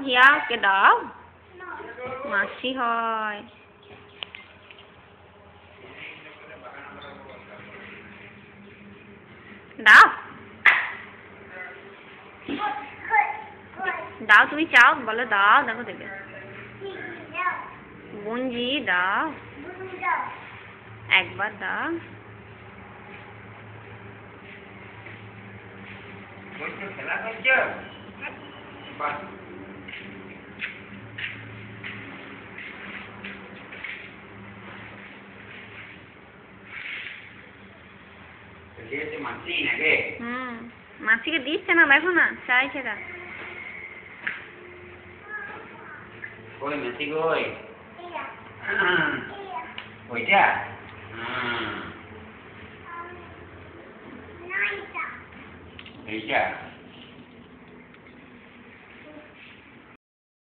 হিয়াকে দাও, মাসি হয়। দাও দাও, তুমি চাও বলো, দাও, দেখো দেবে। গুঞ্জি দাও, একবার দাও। খেলা করছো? মাসিকে দিচ্ছে না, দেখো না, চাইছে না। কই মাসি কই? ওইটা এইটা